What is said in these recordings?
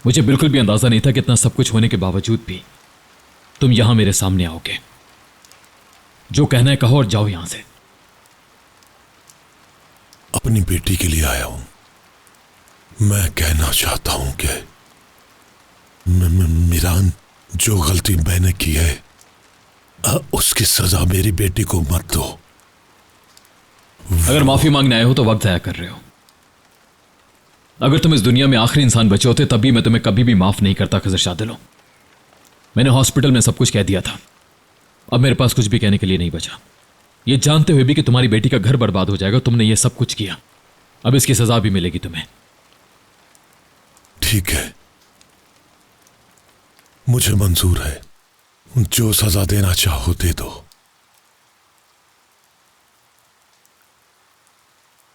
मुझे बिल्कुल भी अंदाजा नहीं था कि इतना सब कुछ होने के बावजूद भी तुम यहां मेरे सामने आओगे। जो कहना है कहो और जाओ यहां से। अपनी बेटी के लिए आया हूं। मैं कहना चाहता हूं कि मीरान, जो गलती मैंने की है उसकी सजा मेरी बेटी को मत दो। अगर माफी मांगने आए हो तो वक्त जाया कर रहे हो। अगर तुम इस दुनिया में आखिरी इंसान बचे होते तब भी मैं तुम्हें कभी भी माफ नहीं करता खजर शाह दिलो। मैंने हॉस्पिटल में सब कुछ कह दिया था, अब मेरे पास कुछ भी कहने के लिए नहीं बचा। ये जानते हुए भी कि तुम्हारी बेटी का घर बर्बाद हो जाएगा, तुमने ये सब कुछ किया। अब इसकी सजा भी मिलेगी तुम्हें। ठीक है, मुझे मंजूर है। जो सजा देना चाहो दे दो,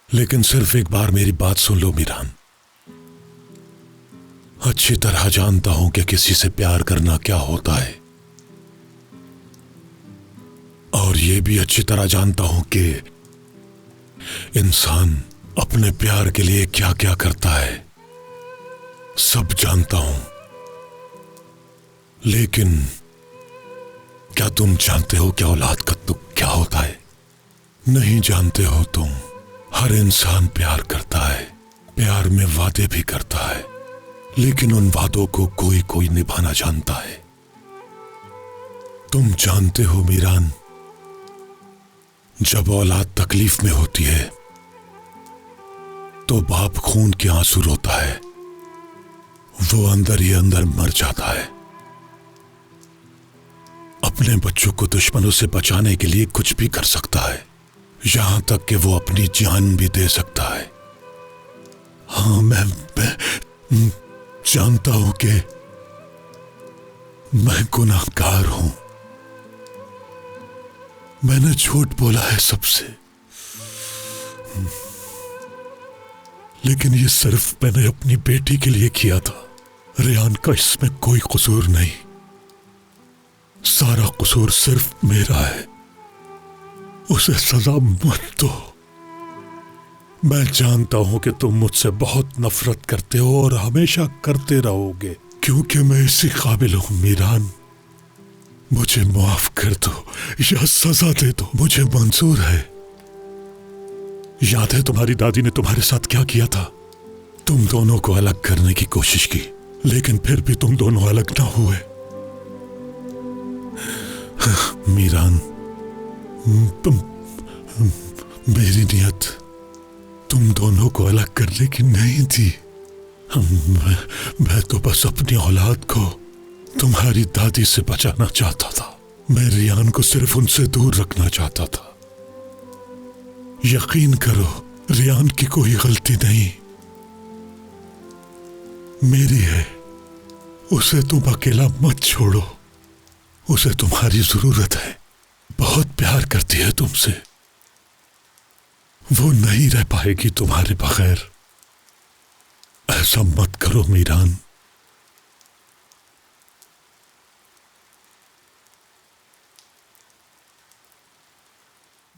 लेकिन सिर्फ एक बार मेरी बात सुन लो मीरान। अच्छी तरह जानता हूं कि किसी से प्यार करना क्या होता है, और यह भी अच्छी तरह जानता हूं कि इंसान अपने प्यार के लिए क्या क्या करता है। सब जानता हूं, लेकिन क्या तुम जानते हो कि औलाद का दुख क्या होता है? नहीं जानते हो तुम। हर इंसान प्यार करता है, प्यार में वादे भी करता है, लेकिन उन वादों को कोई कोई निभाना जानता है। तुम जानते हो मीरान, जब औलाद तकलीफ में होती है तो बाप खून के आंसू रोता है, वो अंदर ही अंदर मर जाता है। अपने बच्चों को दुश्मनों से बचाने के लिए कुछ भी कर सकता है, यहां तक कि वो अपनी जान भी दे सकता है। हाँ, मैं जानता हूं कि मैं गुनाहगार हूं। मैंने झूठ बोला है सबसे, लेकिन ये सिर्फ मैंने अपनी बेटी के लिए किया था। रेहान का इसमें कोई कसूर नहीं, सारा कसूर सिर्फ मेरा है। उसे सजा मत दो। मैं जानता हूं कि तुम मुझसे बहुत नफरत करते हो और हमेशा करते रहोगे, क्योंकि मैं इसी काबिल हूं। मीरान, मुझे माफ कर दो या सजा दे दो, मुझे मंजूर है। याद है तुम्हारी दादी ने तुम्हारे साथ क्या किया था? तुम दोनों को अलग करने की कोशिश की, लेकिन फिर भी तुम दोनों अलग ना हुए। मीरान, मेरी नियत तुम दोनों को अलग करने की नहीं थी। मैं तो बस अपनी औलाद को तुम्हारी दादी से बचाना चाहता था। मैं रेहान को सिर्फ उनसे दूर रखना चाहता था। यकीन करो, रेहान की कोई गलती नहीं, मेरी है। उसे तुम अकेला मत छोड़ो, उसे तुम्हारी जरूरत है। बहुत प्यार करती है तुमसे, वो नहीं रह पाएगी तुम्हारे बगैर। ऐसा मत करो मीरान।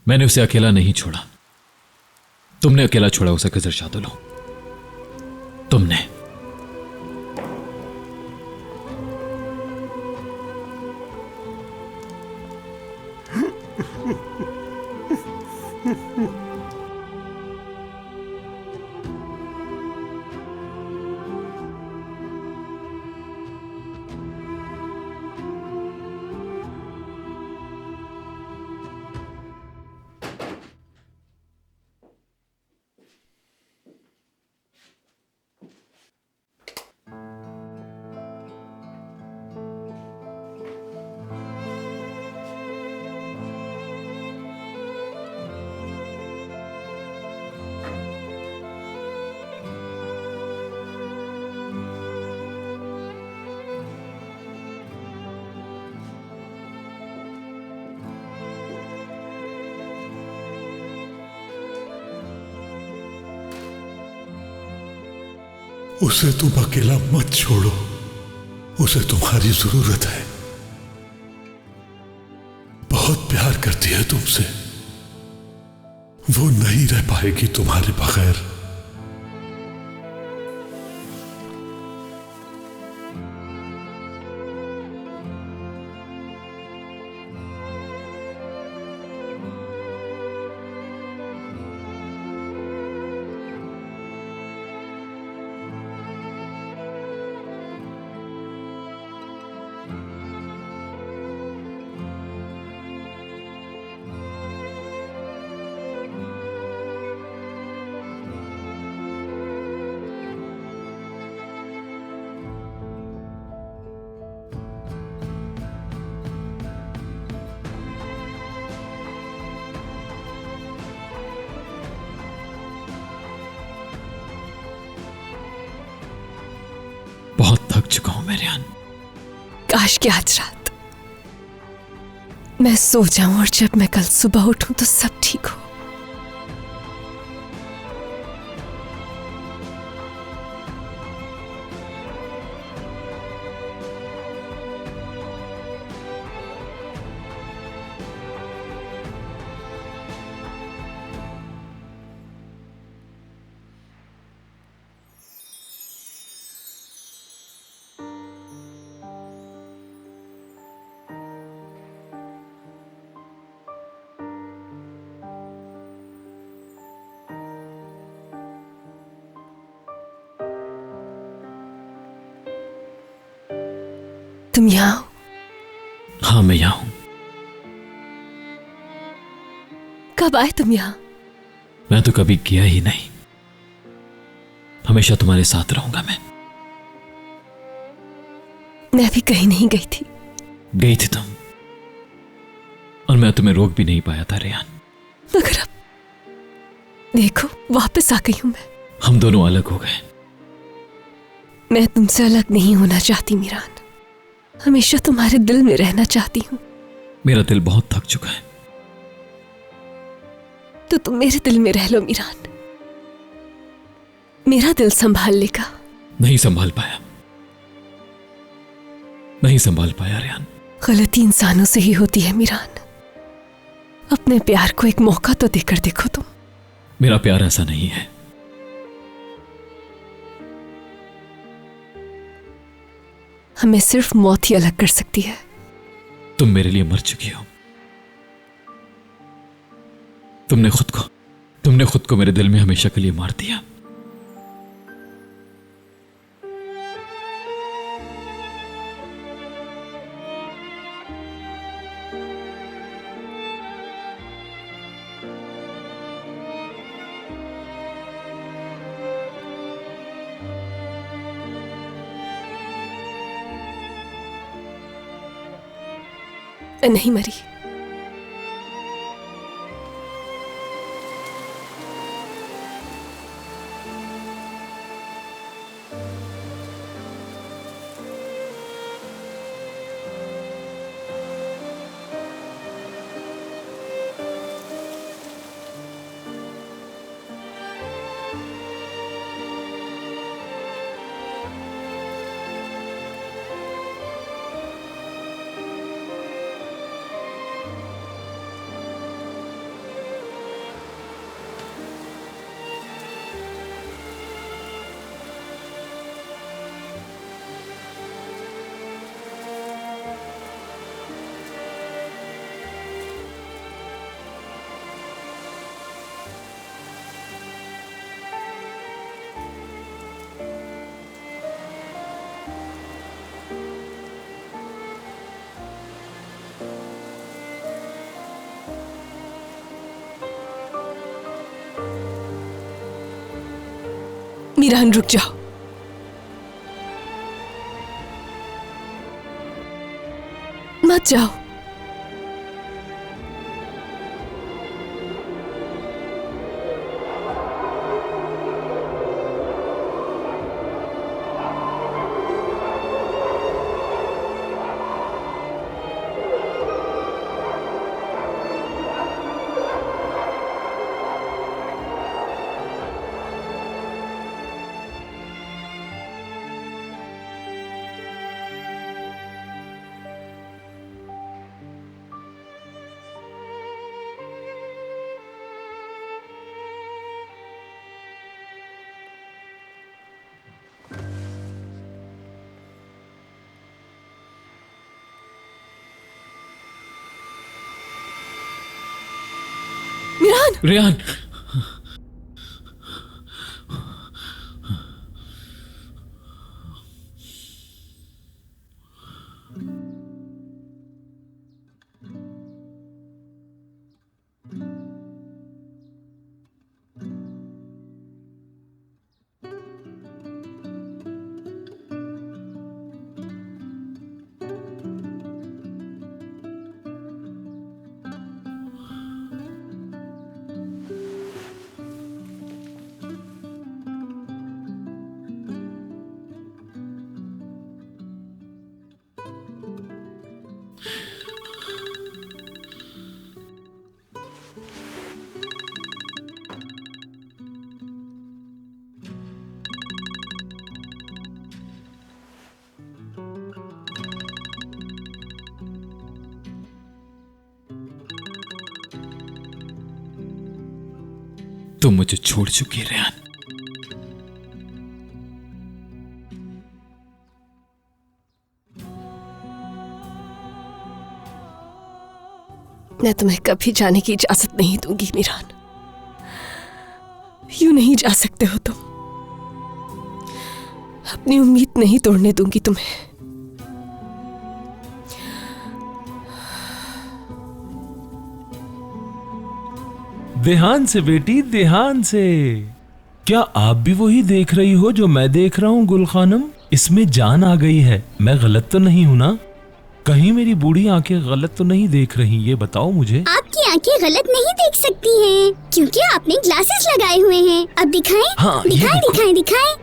मैंने उसे अकेला नहीं छोड़ा, तुमने अकेला छोड़ा उसे खजर शाह दिलो, तुमने। उसे तुम अकेला मत छोड़ो, उसे तुम्हारी जरूरत है। बहुत प्यार करती है तुमसे, वो नहीं रह पाएगी तुम्हारे बगैर। मैं रेहान। काश कि आज रात मैं सो जाऊं और जब मैं कल सुबह उठूं तो सब ठीक हो। तुम यहाँ हो? हाँ, मैं यहां हूं। कब आए तुम यहाँ? मैं तो कभी गया ही नहीं, हमेशा तुम्हारे साथ रहूंगा मैं। मैं भी कहीं नहीं गई थी। गई थी तुम, और मैं तुम्हें रोक भी नहीं पाया था रेहान। मगर अब देखो वापस आ गई हूं मैं। हम दोनों अलग हो गए। मैं तुमसे अलग नहीं होना चाहती मीरान, हमेशा तुम्हारे दिल में रहना चाहती हूँ। मेरा दिल बहुत थक चुका है। तो तुम मेरे दिल में रह लो मीरान, मेरा दिल संभाल लेगा। नहीं संभाल पाया, नहीं संभाल पाया रेहान। गलती इंसानों से ही होती है मीरान, अपने प्यार को एक मौका तो देकर देखो तुम। मेरा प्यार ऐसा नहीं है। हमें सिर्फ मौत ही अलग कर सकती है। तुम मेरे लिए मर चुकी हो। तुमने खुद को मेरे दिल में हमेशा के लिए मार दिया। मैं नहीं मरी। मीरान रुक जाओ। मत जाओ। मीरान। रेहान, तुम मुझे छोड़ चुकी है रेहान। मैं तुम्हें कभी जाने की इजाजत नहीं दूंगी मीरान। यूं नहीं जा सकते हो तुम। अपनी उम्मीद नहीं तोड़ने दूंगी तुम्हें। ध्यान से बेटी, ध्यान से। क्या आप भी वही देख रही हो जो मैं देख रहा हूँ गुल खानम? इसमें जान आ गई है। मैं गलत तो नहीं हूँ ना? कहीं मेरी बूढ़ी आंखें गलत तो नहीं देख रही? ये बताओ मुझे। आपकी आंखें गलत नहीं देख सकती हैं, क्योंकि आपने ग्लासेस लगाए हुए हैं। अब दिखाएं? हाँ, दिखाएं दिखाएं दिखाएं।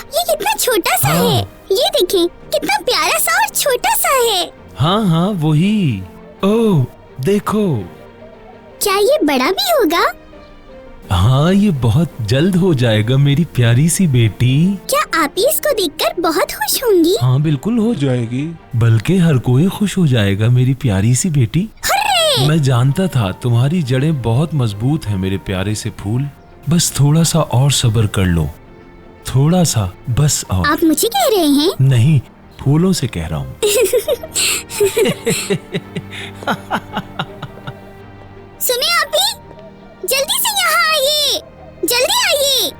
ये कितना छोटा सा हाँ। है। ये देखें, कितना प्यारा सा और छोटा सा है। हाँ हाँ वही। ओह देखो। क्या ये बड़ा भी होगा? हाँ, ये बहुत जल्द हो जाएगा मेरी प्यारी सी बेटी। क्या आप भी इसको देखकर बहुत खुश होंगी? हाँ बिल्कुल हो जाएगी, बल्कि हर कोई खुश हो जाएगा मेरी प्यारी सी बेटी। मैं जानता था तुम्हारी जड़ें बहुत मजबूत हैं मेरे प्यारे से फूल। बस थोड़ा सा और सब्र कर लो, थोड़ा सा बस और। आप मुझे कह रहे हैं? नहीं, फूलों से कह रहा हूँ। सुने आप भी, जल्दी से यहाँ आइए, जल्दी आइए।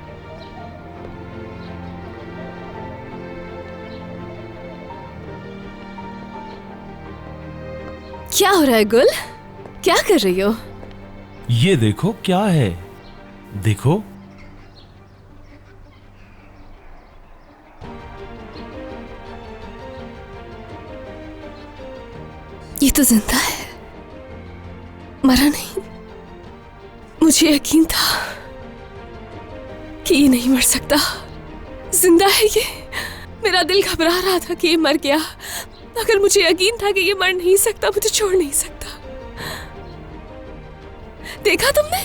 क्या हो रहा है गुल? क्या कर रही हो? ये देखो क्या है, देखो। ये तो जिंदा है, मरा नहीं। मुझे यकीन था कि ये नहीं मर सकता। जिंदा है ये। मेरा दिल घबरा रहा था कि ये मर गया, मगर मुझे यकीन था कि ये मर नहीं सकता, मुझे छोड़ नहीं सकता। देखा तुमने?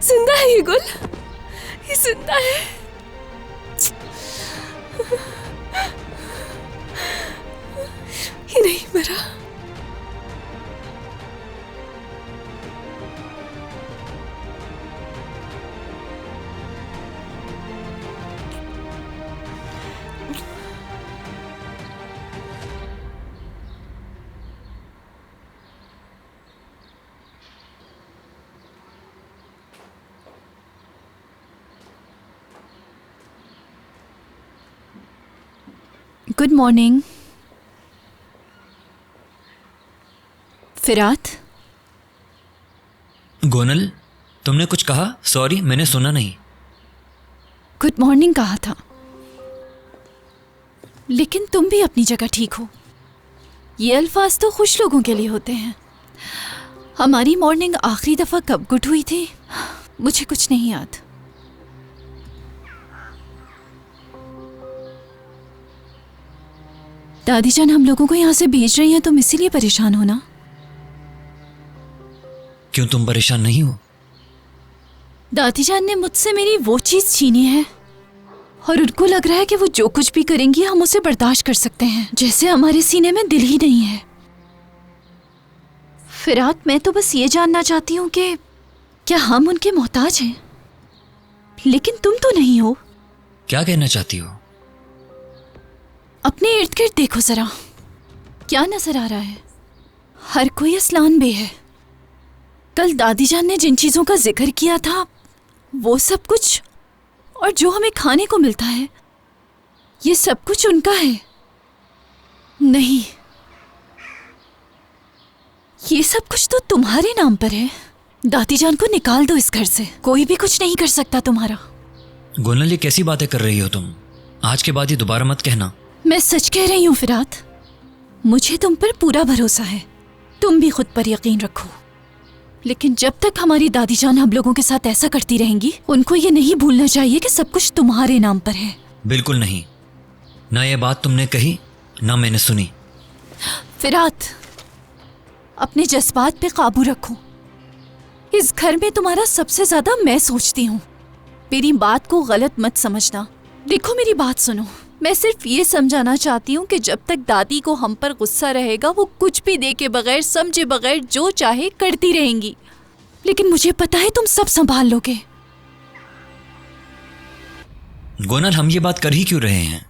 जिंदा है ये गुल, ये जिंदा है। ये नहीं मरा। Good morning फिरात। गोनल, तुमने कुछ कहा? सॉरी, मैंने सुना नहीं। गुड मॉर्निंग कहा था, लेकिन तुम भी अपनी जगह ठीक हो। ये अल्फाज तो खुश लोगों के लिए होते हैं। हमारी मॉर्निंग आखिरी दफा कब गुड हुई थी मुझे कुछ नहीं याद। दादी जान हम लोगों को यहाँ से भेज रही हैं, तुम इसीलिए परेशान हो ना? क्यों, तुम परेशान नहीं हो? दादी जान ने मुझसे मेरी वो चीज छीनी है और उनको लग रहा है कि वो जो कुछ भी करेंगी हम उसे बर्दाश्त कर सकते हैं, जैसे हमारे सीने में दिल ही नहीं है। फिरात, मैं तो बस ये जानना चाहती हूँ कि क्या हम उनके मोहताज हैं? लेकिन तुम तो नहीं हो। क्या कहना चाहती हो? अपने इर्द गिर्द देखो जरा, क्या नजर आ रहा है? हर कोई असलान बे है। कल दादी जान ने जिन चीजों का जिक्र किया था वो सब कुछ, और जो हमें खाने को मिलता है ये सब कुछ उनका है। नहीं, ये सब कुछ तो तुम्हारे नाम पर है। दादी जान को निकाल दो इस घर से, कोई भी कुछ नहीं कर सकता तुम्हारा। गोनल, ये कैसी बातें कर रही हो तुम? आज के बाद ये दोबारा मत कहना। मैं सच कह रही हूँ फिरात, मुझे तुम पर पूरा भरोसा है, तुम भी खुद पर यकीन रखो। लेकिन जब तक हमारी दादी जान हम लोगों के साथ ऐसा करती रहेंगी, उनको ये नहीं भूलना चाहिए कि सब कुछ तुम्हारे नाम पर है। बिल्कुल नहीं। ना ये बात तुमने कही ना मैंने सुनी। फिरात, अपने जज्बात पे काबू रखो। इस घर में तुम्हारा सबसे ज्यादा मैं सोचती हूँ। मेरी बात को गलत मत समझना। देखो मेरी बात सुनो, मैं सिर्फ ये समझाना चाहती हूँ कि जब तक दादी को हम पर गुस्सा रहेगा वो कुछ भी देखे बगैर समझे बगैर जो चाहे करती रहेंगी। लेकिन मुझे पता है तुम सब संभाल लोगे। गोनल, हम ये बात कर ही क्यों रहे हैं?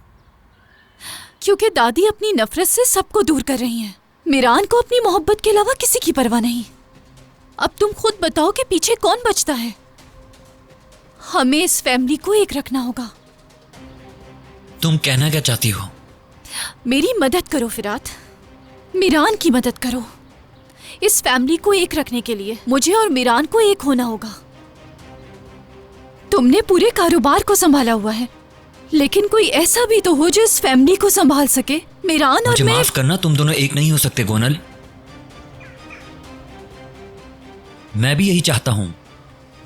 क्योंकि दादी अपनी नफरत से सबको दूर कर रही हैं। मीरान को अपनी मोहब्बत के अलावा किसी की परवाह नहीं। अब तुम खुद बताओ कि पीछे कौन बचता है। हमें इस फैमिली को एक रखना होगा। तुम कहना क्या चाहती हो? मेरी मदद करो फिरात, मीरान की मदद करो। इस फैमिली को एक रखने के लिए मुझे और मीरान को एक होना होगा। तुमने पूरे कारोबार को संभाला हुआ है, लेकिन कोई ऐसा भी तो हो जो इस फैमिली को संभाल सके। मीरान और मुझे मैं। माफ करना, तुम दोनों एक नहीं हो सकते गोनल। मैं भी यही चाहता हूं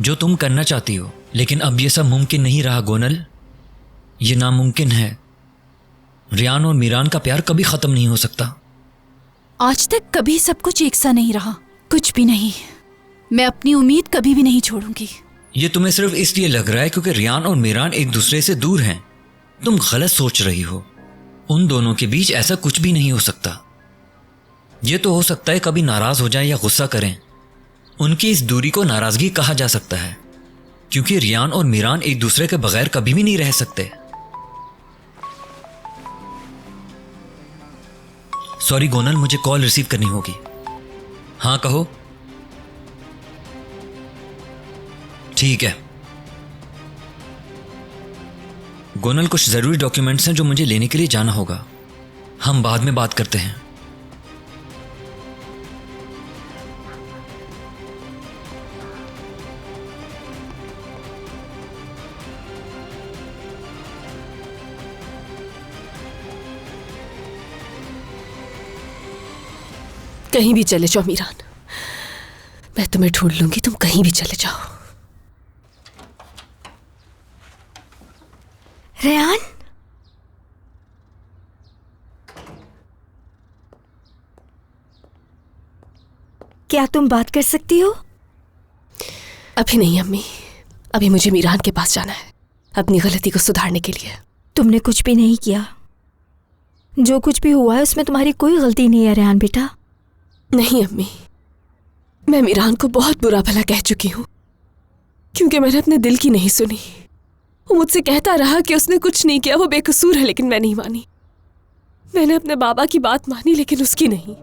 जो तुम करना चाहती हो, लेकिन अब ये सब मुमकिन नहीं रहा गोनल। ये नामुमकिन है। रियान और मीरान का प्यार कभी खत्म नहीं हो सकता। आज तक कभी सब कुछ एक सा नहीं रहा, कुछ भी नहीं। मैं अपनी उम्मीद कभी भी नहीं छोड़ूंगी। ये तुम्हें सिर्फ इसलिए लग रहा है क्योंकि रियान और मीरान एक दूसरे से दूर हैं। तुम गलत सोच रही हो। उन दोनों के बीच ऐसा कुछ भी नहीं हो सकता। ये तो हो सकता है कभी नाराज हो जाएं या गुस्सा करें। उनकी इस दूरी को नाराजगी कहा जा सकता है, क्योंकि रियान और मीरान एक दूसरे के बगैर कभी भी नहीं रह सकते। सॉरी गोनल, मुझे कॉल रिसीव करनी होगी। हाँ कहो। ठीक है गोनल, कुछ जरूरी डॉक्यूमेंट्स हैं जो मुझे लेने के लिए जाना होगा। हम बाद में बात करते हैं। कहीं भी चले जाओ मीरान, मैं तुम्हें ढूंढ लूंगी। तुम कहीं भी चले जाओ। रेहान, क्या तुम बात कर सकती हो? अभी नहीं अम्मी, अभी मुझे मीरान के पास जाना है अपनी गलती को सुधारने के लिए। तुमने कुछ भी नहीं किया। जो कुछ भी हुआ है उसमें तुम्हारी कोई गलती नहीं है रेहान बेटा। नहीं अम्मी, मैं मीरान को बहुत बुरा भला कह चुकी हूँ, क्योंकि मैंने अपने दिल की नहीं सुनी। वो मुझसे कहता रहा कि उसने कुछ नहीं किया, वो बेकसूर है, लेकिन मैं नहीं मानी। मैंने अपने बाबा की बात मानी, लेकिन उसकी नहीं।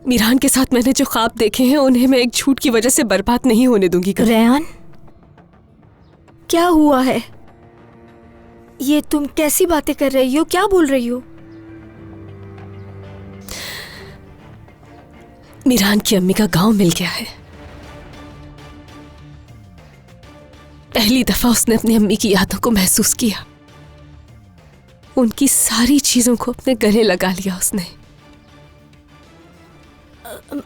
मीरान के साथ मैंने जो ख्वाब देखे हैं उन्हें मैं एक झूठ की वजह से बर्बाद नहीं होने दूंगी कभी। रेहान, क्या हुआ है? ये तुम कैसी बातें कर रही हो? क्या बोल रही हो? मीरान की अम्मी का गांव मिल गया है। पहली दफा उसने अपनी अम्मी की यादों को महसूस किया। उनकी सारी चीजों को अपने गले लगा लिया उसने।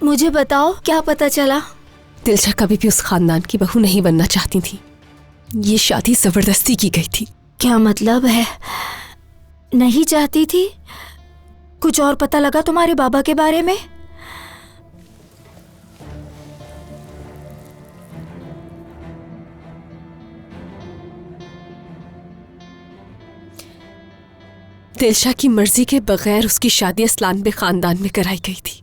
मुझे बताओ, क्या पता चला? दिलशा कभी भी उस खानदान की बहू नहीं बनना चाहती थी। ये शादी जबरदस्ती की गई थी। क्या मतलब है? नहीं चाहती थी? कुछ और पता लगा तुम्हारे बाबा के बारे में? दिलशा की मर्जी के बगैर उसकी शादी असलानबे खानदान में कराई गई थी।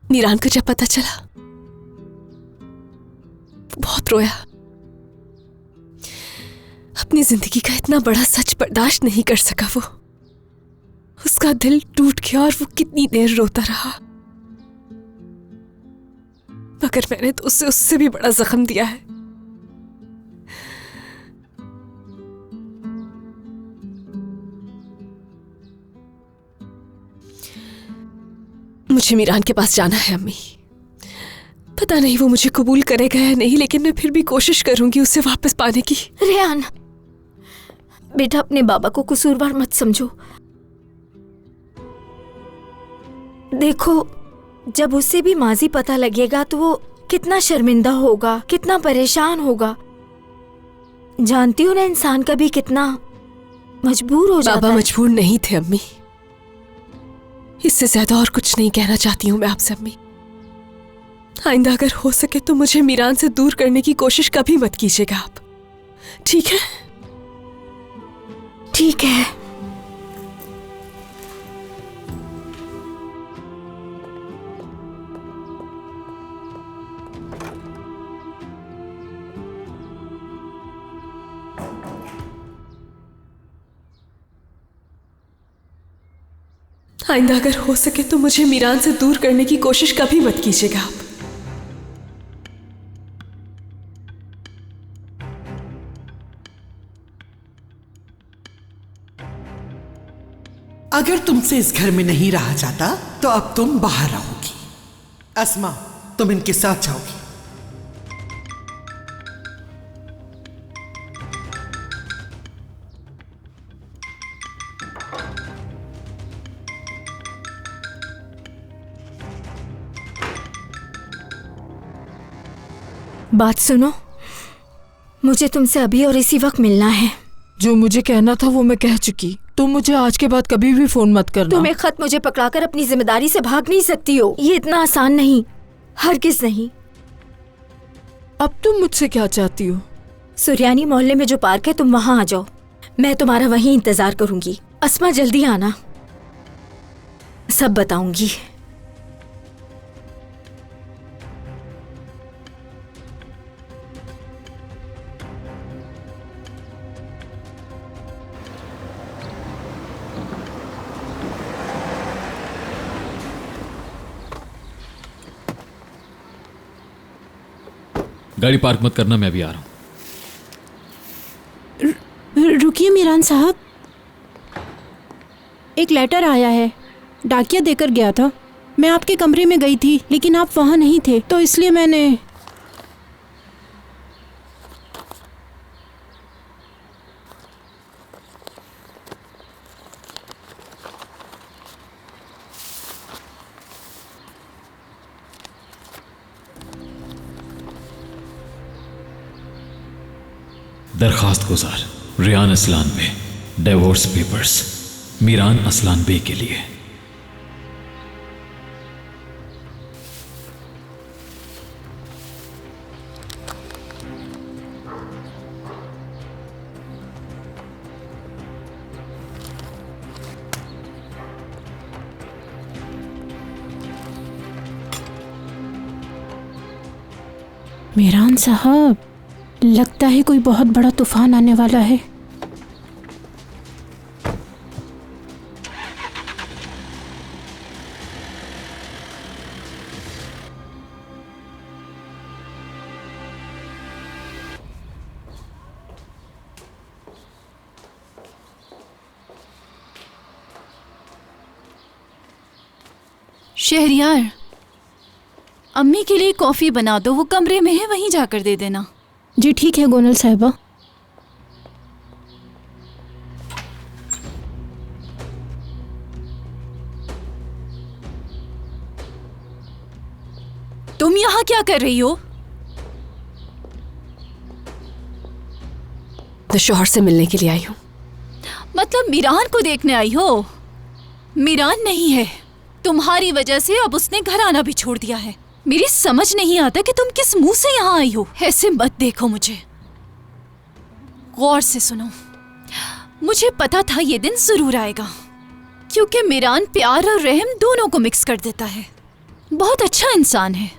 मीरान को जब पता चला वो बहुत रोया। अपनी जिंदगी का इतना बड़ा सच बर्दाश्त नहीं कर सका वो। उसका दिल टूट गया और वो कितनी देर रोता रहा। मगर मैंने तो उसे उससे भी बड़ा जख्म दिया है। मुझे मीरान के पास जाना है अम्मी। पता नहीं वो मुझे कबूल करेगा या नहीं, लेकिन मैं फिर भी कोशिश करूंगी उसे वापस पाने की। रेहान बेटा, अपने बाबा को कसूरवार मत समझो। देखो, जब उसे भी माजी पता लगेगा तो वो कितना शर्मिंदा होगा, कितना परेशान होगा। जानती हो ना, इंसान कभी कितना मजबूर हो जाता है। बाबा मजबूर नहीं थे अम्मी। इससे ज्यादा और कुछ नहीं कहना चाहती हूँ मैं आपसे अम्मी। आइंदा अगर हो सके तो मुझे मीरान से दूर करने की कोशिश कभी मत कीजिएगा आप, ठीक है? ठीक है। आइंदा अगर हो सके तो मुझे मीरान से दूर करने की कोशिश कभी मत कीजिएगा आप। अगर तुमसे इस घर में नहीं रहा जाता तो अब तुम बाहर रहोगी। अस्मा, तुम इनके साथ जाओगी। बात सुनो, मुझे तुमसे अभी और इसी वक्त मिलना है। जो मुझे कहना था वो मैं कह चुकी। तुम मुझे आज के बाद कभी भी फोन मत करना। तुम एक खत मुझे पकड़ाकर अपनी जिम्मेदारी से भाग नहीं सकती हो। ये इतना आसान नहीं, हरगिज नहीं। अब तुम मुझसे क्या चाहती हो? सुरयानी मोहल्ले में जो पार्क है, तुम वहां आ जाओ। मैं तुम्हारा वहीं इंतजार करूंगी। अस्मा, जल्दी आना, सब बताऊंगी। गाड़ी पार्क मत करना, मैं अभी आ रहा हूं। रुकिए मीरान साहब, एक लेटर आया है। डाकिया देकर गया था। मैं आपके कमरे में गई थी लेकिन आप वहां नहीं थे, तो इसलिए मैंने। दरखास्त गुजार रियान असलान बे, डिवोर्स पेपर्स, मीरान असलान बे के लिए। मीरान साहब, लगता है कोई बहुत बड़ा तूफान आने वाला है। शहरियार, अम्मी के लिए कॉफी बना दो, वो कमरे में है, वहीं जाकर दे देना। जी ठीक है गोनल साहिबा। तुम यहाँ क्या कर रही हो? तो शौहर से मिलने के लिए आई हूँ। मतलब मीरान को देखने आई हो? मीरान नहीं है, तुम्हारी वजह से अब उसने घर आना भी छोड़ दिया है। मेरी समझ नहीं आता कि तुम किस मुंह से यहाँ आई हो। ऐसे मत देखो मुझे, गौर से सुनो। मुझे पता था ये दिन जरूर आएगा, क्योंकि मीरान प्यार और रहम दोनों को मिक्स कर देता है। बहुत अच्छा इंसान है,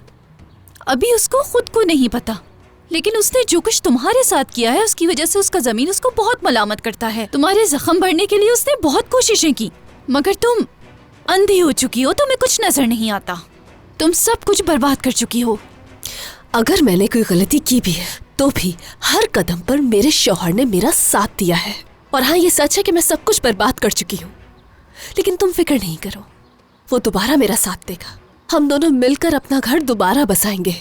अभी उसको खुद को नहीं पता, लेकिन उसने जो कुछ तुम्हारे साथ किया है उसकी वजह से उसका जमीन उसको बहुत मलामत करता है। तुम्हारे जख्म भरने के लिए उसने बहुत कोशिशें की, मगर तुम अंधी हो चुकी हो, तुम्हें कुछ नजर नहीं आता। तुम सब कुछ बर्बाद कर चुकी हो। अगर मैंने कोई गलती की भी है तो भी हर कदम पर मेरे शौहर ने मेरा साथ दिया है। और हाँ, ये सच है कि मैं सब कुछ बर्बाद कर चुकी हूँ, लेकिन तुम फिक्र नहीं करो, वो दोबारा मेरा साथ देगा। हम दोनों मिलकर अपना घर दोबारा बसाएंगे।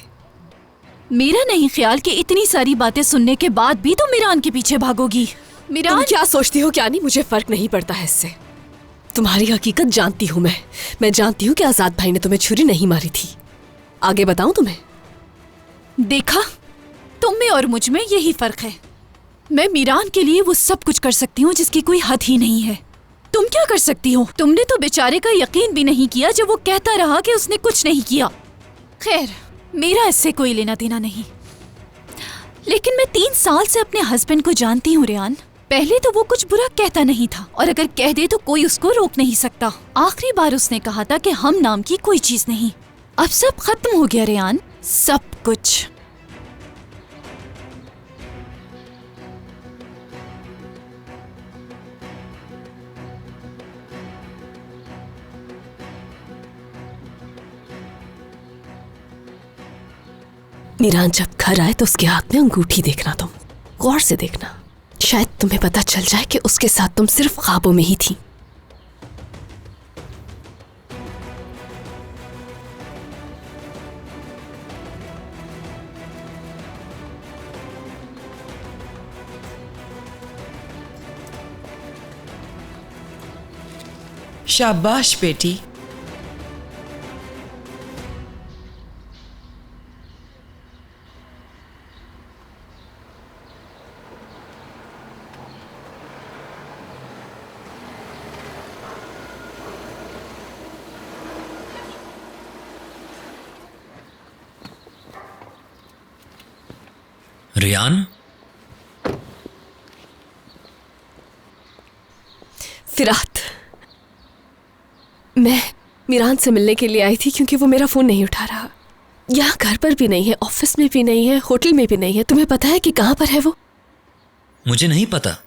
मेरा नहीं ख्याल कि इतनी सारी बातें सुनने के बाद भी तुम मीरान के पीछे भागोगी। मीरान, तुम क्या सोचती हो क्या नहीं, मुझे फर्क नहीं पड़ता है इससे। तुम्हारी हकीकत जानती हूँ मैं जानती हूँ कि आजाद भाई ने तुम्हें छुरी नहीं मारी थी। आगे बताऊं तुम्हें? देखा, तुम में और मुझ में यही फर्क है। मैं मीरान के लिए वो सब कुछ कर सकती हूँ जिसकी कोई हद ही नहीं है। तुम क्या कर सकती हो? तुमने तो बेचारे का यकीन भी नहीं किया जब वो कहता रहा कि उसने कुछ नहीं किया। खैर, मेरा इससे कोई लेना देना नहीं, लेकिन मैं 3 साल से अपने हस्बैंड को जानती हूँ रियान। पहले तो वो कुछ बुरा कहता नहीं था, और अगर कह दे तो कोई उसको रोक नहीं सकता। आखिरी बार उसने कहा था कि हम नाम की कोई चीज नहीं। अब सब खत्म हो गया रियान, सब कुछ। मीरान जब घर आए तो उसके हाथ में अंगूठी देखना, तुम गौर से देखना, शायद तुम्हें पता चल जाए कि उसके साथ तुम सिर्फ ख्वाबों में ही थी। शाबाश बेटी। रियान, फिरात, मैं मीरान से मिलने के लिए आई थी क्योंकि वो मेरा फोन नहीं उठा रहा। यहाँ घर पर भी नहीं है, ऑफिस में भी नहीं है, होटल में भी नहीं है। तुम्हें पता है कि कहाँ पर है वो? मुझे नहीं पता।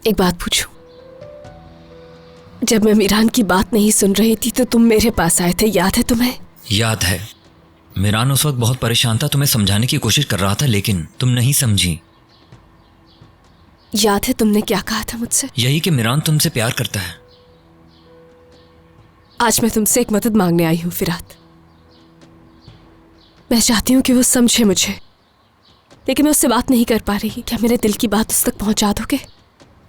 एक बात पूछूं? जब मैं मीरान की बात नहीं सुन रही थी तो तुम मेरे पास आए थे, याद है तुम्हें? याद है। मीरान उस वक्त बहुत परेशान था, तुम्हें समझाने की कोशिश कर रहा था लेकिन तुम नहीं समझी। याद है तुमने क्या कहा था मुझसे? यही कि मीरान तुमसे प्यार करता है। आज मैं तुमसे एक मदद मांगने आई हूं फिरात। मैं चाहती हूं कि वो समझे मुझे, लेकिन मैं उससे बात नहीं कर पा रही। क्या मेरे दिल की बात उस तक पहुंचा दोगे?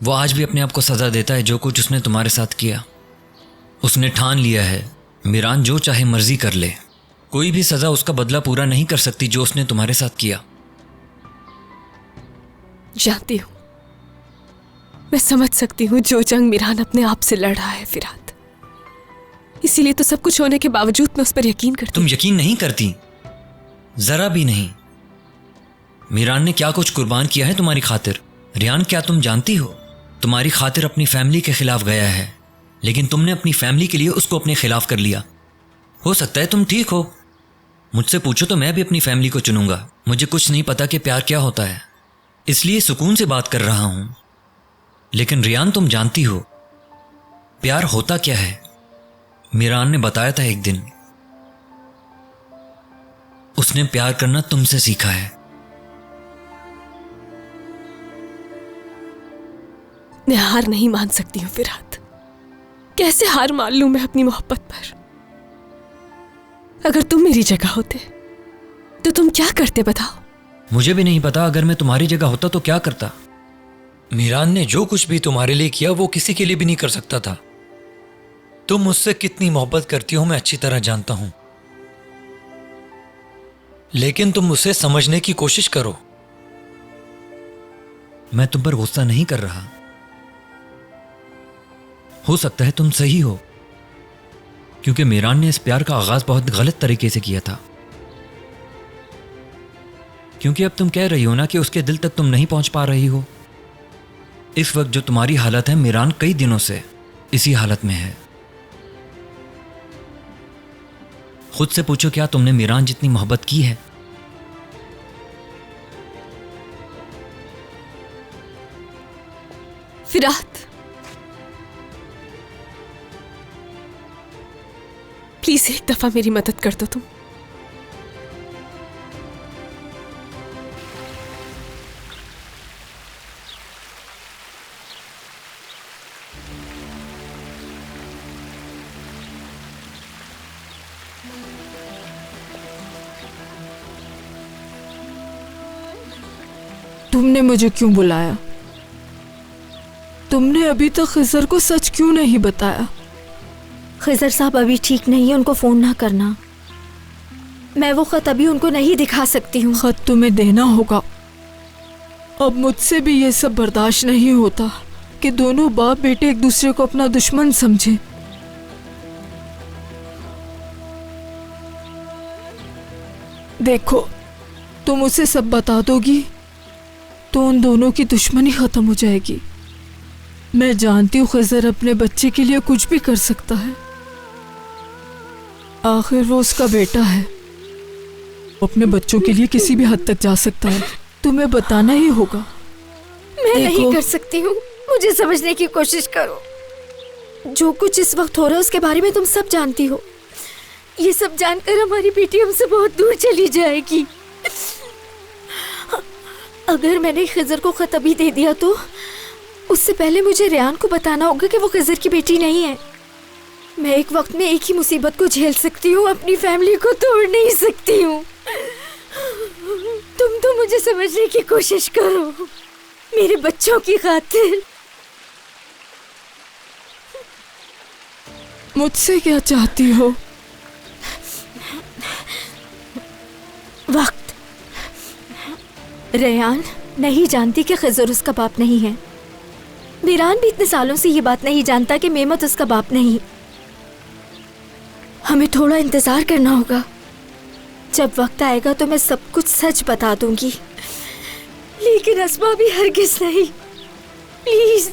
वो आज भी अपने आप को सजा देता है जो कुछ उसने तुम्हारे साथ किया। उसने ठान लिया है मीरान जो चाहे मर्जी कर ले, कोई भी सजा उसका बदला पूरा नहीं कर सकती जो उसने तुम्हारे साथ किया। जानती हूं, मैं समझ सकती हूँ जो जंग मीरान अपने आप से लड़ रहा है फिरात। इसीलिए तो सब कुछ होने के बावजूद मैं उस पर यकीन करती। तुम यकीन नहीं करती, जरा भी नहीं। मीरान ने क्या कुछ कुर्बान किया है तुम्हारी खातिर। रियान, क्या तुम जानती हो तुम्हारी खातिर अपनी फैमिली के खिलाफ गया है, लेकिन तुमने अपनी फैमिली के लिए उसको अपने खिलाफ कर लिया। हो सकता है तुम ठीक हो, मुझसे पूछो तो मैं भी अपनी फैमिली को चुनूंगा। मुझे कुछ नहीं पता कि प्यार क्या होता है, इसलिए सुकून से बात कर रहा हूं। लेकिन रियान, तुम जानती हो प्यार होता क्या है। मीरान ने बताया था एक दिन, उसने प्यार करना तुमसे सीखा है। मैं हार नहीं मान सकती हूँ फिरात। कैसे हार मान लूं मैं अपनी मोहब्बत पर? अगर तुम मेरी जगह होते तो तुम क्या करते बताओ? मुझे भी नहीं पता। अगर मैं तुम्हारी जगह होता तो क्या करता। मीरान ने जो कुछ भी तुम्हारे लिए किया वो किसी के लिए भी नहीं कर सकता था। तुम मुझसे कितनी मोहब्बत करती हो मैं अच्छी तरह जानता हूं, लेकिन तुम उसे समझने की कोशिश करो। मैं तुम पर गुस्सा नहीं कर रहा। हो सकता है तुम सही हो, क्योंकि मीरान ने इस प्यार का आगाज बहुत गलत तरीके से किया था। क्योंकि अब तुम कह रही हो ना कि उसके दिल तक तुम नहीं पहुंच पा रही हो। इस वक्त जो तुम्हारी हालत है, मीरान कई दिनों से इसी हालत में है। खुद से पूछो, क्या तुमने मीरान जितनी मोहब्बत की है? फिरात, प्लीज एक दफा मेरी मदद कर दो तुम। तुमने मुझे क्यों बुलाया? तुमने अभी तक खिजर को सच क्यों नहीं बताया? खिजर साहब अभी ठीक नहीं है, उनको फोन ना करना। मैं वो खत अभी उनको नहीं दिखा सकती हूँ। खत तुम्हें देना होगा। अब मुझसे भी ये सब बर्दाश्त नहीं होता कि दोनों बाप बेटे एक दूसरे को अपना दुश्मन समझें। देखो, तुम उसे सब बता दोगी तो उन दोनों की दुश्मनी खत्म हो जाएगी। मैं जानती हूँ खिजर अपने बच्चे के लिए कुछ भी कर सकता है। आखिर वो उसका बेटा है, वो अपने बच्चों के लिए किसी भी हद तक जा सकता है। तुम्हें बताना ही होगा। मैं नहीं कर सकती हूँ, मुझे समझने की कोशिश करो। जो कुछ इस वक्त हो रहा है उसके बारे में तुम सब जानती हो। ये सब जानकर हमारी बेटी हमसे बहुत दूर चली जाएगी। अगर मैंने खिजर को खत अभी दे दिया तो उससे पहले मुझे रेहान को बताना होगा कि वो खिजर की बेटी नहीं है। मैं एक वक्त में एक ही मुसीबत को झेल सकती हूँ, अपनी फैमिली को तोड़ नहीं सकती हूँ। तुम तो मुझे समझने की कोशिश करो, मेरे बच्चों की खातिर। मुझसे क्या चाहती हो? वक्त। रेहान नहीं जानती कि खिजर उसका बाप नहीं है। मीरान भी इतने सालों से ये बात नहीं जानता कि मेमत उसका बाप नहीं। हमें थोड़ा इंतजार करना होगा। जब वक्त आएगा तो मैं सब कुछ सच बता दूंगी, लेकिन अस्मा भी हरगिज नहीं। प्लीज।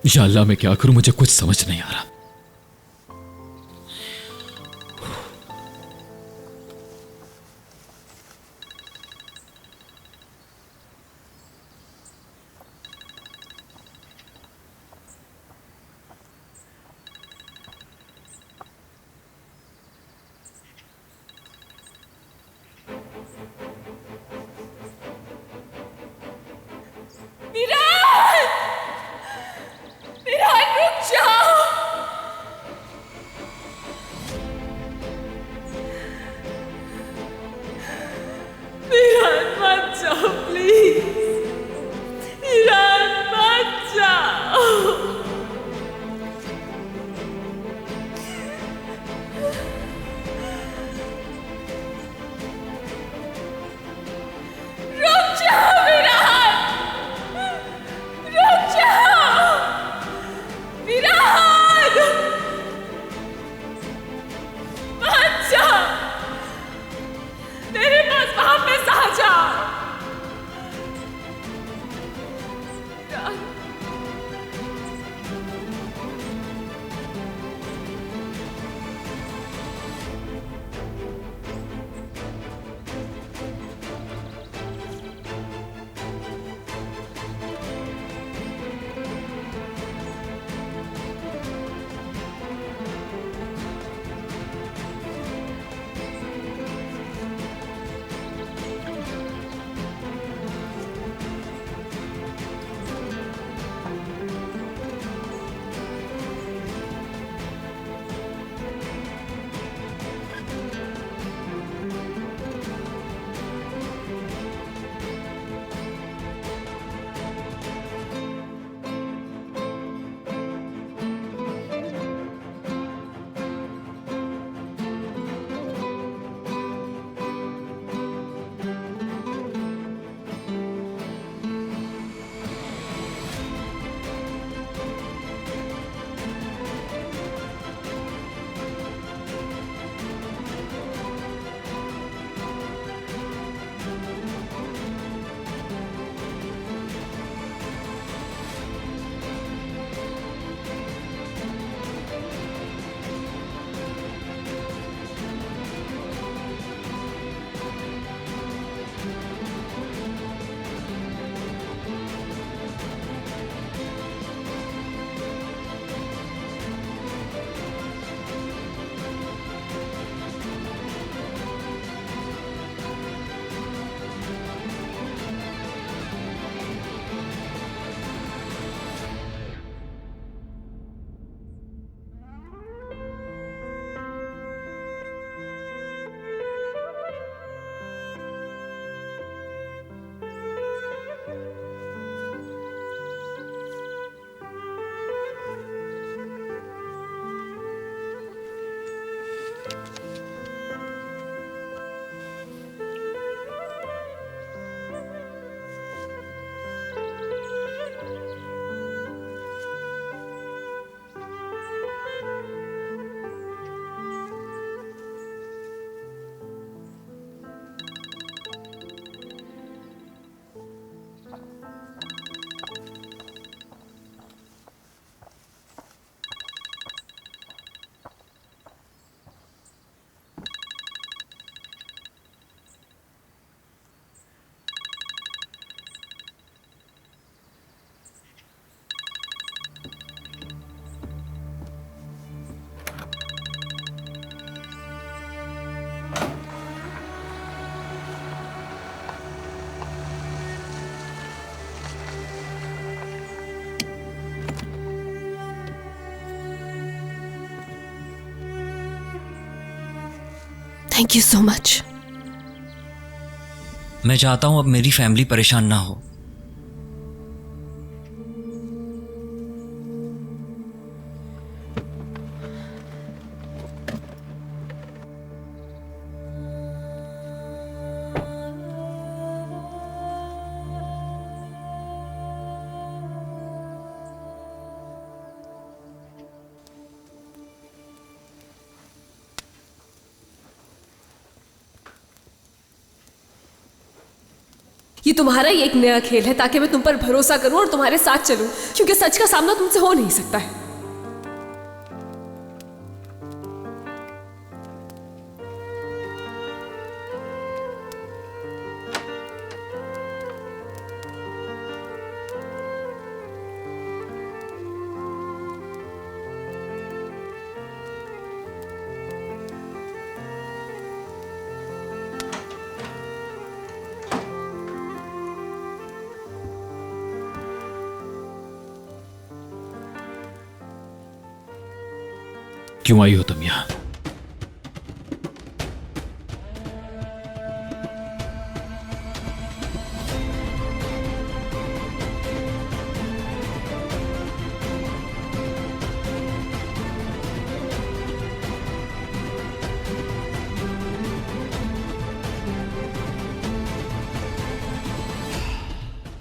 या अल्लाह, मैं क्या करूं? मुझे कुछ समझ नहीं आ रहा। Thank you so much. मैं चाहता हूं अब मेरी फैमिली परेशान ना हो। ये तुम्हारा ही एक नया खेल है ताकि मैं तुम पर भरोसा करूं और तुम्हारे साथ चलूं, क्योंकि सच का सामना तुमसे हो नहीं सकता है। क्यों आई हो तुम यहाँ?